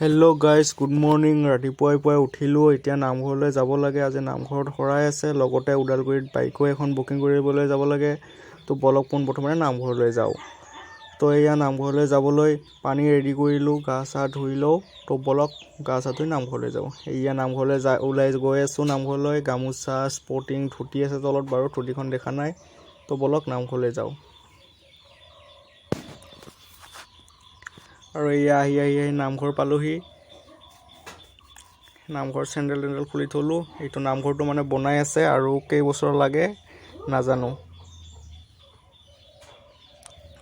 Hello' guys, good morning. ৰাতিপুৱাই উঠিলোঁ। এতিয়া নামঘৰলৈ যাব লাগে। আজি নামঘৰত শৰাই আছে, লগতে ওদালগুৰিত বাইকো এখন বুকিং কৰিবলৈ যাব লাগে। তো বলক পোনপ্ৰথমে নামঘৰলৈ যাওঁ। তো এয়া নামঘৰলৈ যাবলৈ পানী ৰেডি কৰিলোঁ, গা চা ধুই লওঁ। তো বলক গা চা ধুই নামঘৰলৈ যাওঁ। এয়া নামঘৰলৈ ওলাই গৈ আছোঁ। নামঘৰলৈ গামোচা স্পৰ্টিং ধুতি আছে তলত, বাৰু ধুতিখন দেখা নাই। তো বলক নামঘৰলৈ যাওঁ। আৰু এয়া আহি নামঘৰ পালোহি। নামঘৰ চেণ্ডেল খুলি থলোঁ। এইটো নামঘৰটো মানে বনাই আছে, আৰু কেইবছৰ লাগে নাজানো।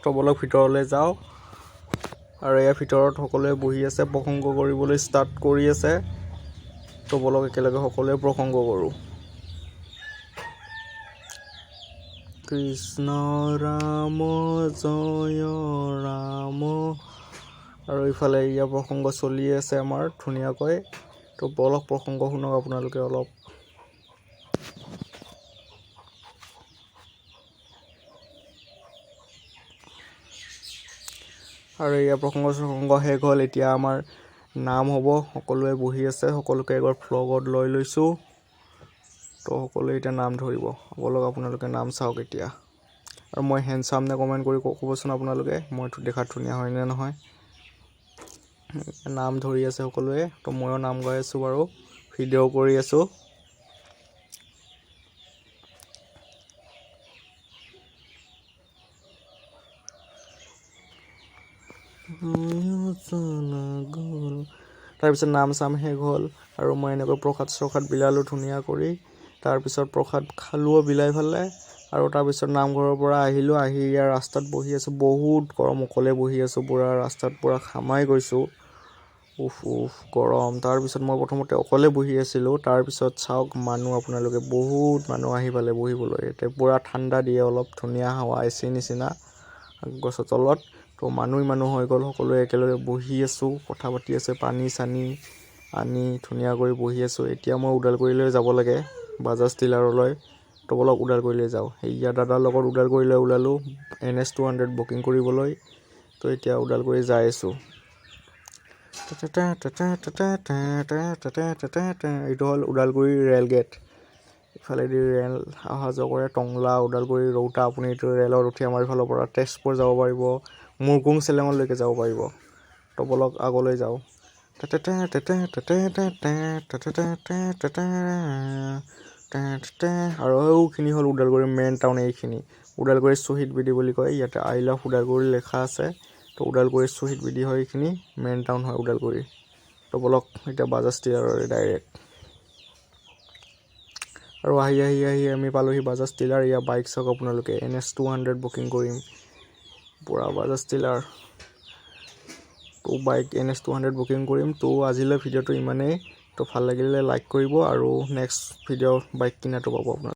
তো বলক ভিতৰলৈ যাওঁ। আৰু এয়া ভিতৰত সকলোৱে বহি আছে, প্ৰসংগ কৰিবলৈ ষ্টাৰ্ট কৰি আছে। তো বলক একেলগে সকলোৱে প্ৰসংগ কৰোঁ। কৃষ্ণ ৰাম জয় ৰাম। আৰু ইফালে ইয়াৰ প্ৰসংগ চলি আছে আমাৰ ধুনীয়াকৈ। তো বলক প্ৰসংগ শুনক আপোনালোকে অলপ। আৰু এয়া প্ৰসংগ শেষ হ'ল। এতিয়া আমাৰ নাম হ'ব। সকলোৱে বহি আছে, সকলোকে এবাৰ ফ্লগত লৈ লৈছোঁ। তো সকলোৱে এতিয়া নাম ধৰিব। বলক আপোনালোকে নাম চাওক এতিয়া। আৰু মই হেণ্ডচাম নে কমেণ্ট কৰি ক'বচোন আপোনালোকে, মই দেখাত ধুনীয়া হয় নে নহয়। নাম ধৰি আছে সকলোৱে। তো ময়ো নাম গাই আছোঁ বাৰু, ভিডিঅ' কৰি আছোঁ। তাৰপিছত নাম চাম শেষ হ'ল, আৰু মই এনেকৈ প্ৰসাদ বিলালোঁ ধুনীয়া কৰি। তাৰপিছত প্ৰসাদ খালোঁ বিলাই ফালে। আৰু তাৰপিছত নামঘৰৰ পৰা আহিলোঁ। আহি ইয়াৰ ৰাস্তাত বহি আছোঁ। বহুত গৰম, অকলে বহি আছোঁ। পুৰা ৰাস্তাত পুৰা ঘামাই গৈছোঁ। উফ গৰম। তাৰপিছত মই প্ৰথমতে অকলে বহি আছিলোঁ। তাৰপিছত চাওক মানুহ, আপোনালোকে বহুত মানুহ আহি পালে বহিবলৈ। এতিয়া পুৰা ঠাণ্ডা দিয়ে, অলপ ধুনীয়া হাৱা, এচি নিচিনা গছৰ তলত। তো মানুহ হৈ গ'ল। সকলোৱে একেলগে বহি আছোঁ, কথা পাতি আছে, পানী চানী আনি ধুনীয়াকৈ বহি আছোঁ। এতিয়া মই ওদালগুৰিলৈ যাব লাগে, বাজাজ ডিলাৰলৈ। তো বলক ওদালগুৰিলৈ যাওঁ। সেয়া দাদাৰ লগত ওদালগুৰিলৈ ওলালোঁ, NS 200 বুকিং কৰিবলৈ। তো এতিয়া ওদালগুৰি যাই আছোঁ। এইটো হ'ল ওদালগুৰি ৰেল গেট। ইফালেদি ৰেল অহা যোৱা কৰে, টংলা, ওদালগুৰি, ৰৌতা। আপুনি এইটো ৰেলত উঠি আমাৰ ইফালৰ পৰা তেজপুৰ যাব পাৰিব, মুৰ্গুং চেলেঙলৈকে যাব পাৰিব। তো বলক আগলৈ যাওঁ। আৰু এইখিনি হ'ল ওদালগুৰিৰ মেইন টাউন। এইখিনি ওদালগুৰি শ্বহীদ বেদী বুলি কয়। ইয়াতে আই লাভ ওদালগুৰি লিখা আছে। তো ওদালগুৰি শ্বহীদ বেদী হয়, এইখিনি মেইন টাউন হয় ওদালগুৰি। তো বলক এতিয়া বাজাজ ডিলাৰলৈ ডাইৰেক্ট। আৰু আহি আমি পালোহি বাজাজ ডিলাৰ। ইয়াৰ বাইক চাওক আপোনালোকে, NS 200 বুকিং কৰিম, পুৰা বাজাজ ডিলাৰ। তো বাইক NS 200 বুকিং কৰিম। তো আজিলৈ ভিডিঅ'টো ইমানেই। তো ভাল লাগিলে লাইক কৰিব, আৰু নেক্সট ভিডিঅ' বাইক কিনাটো পাব আপোনালোকে।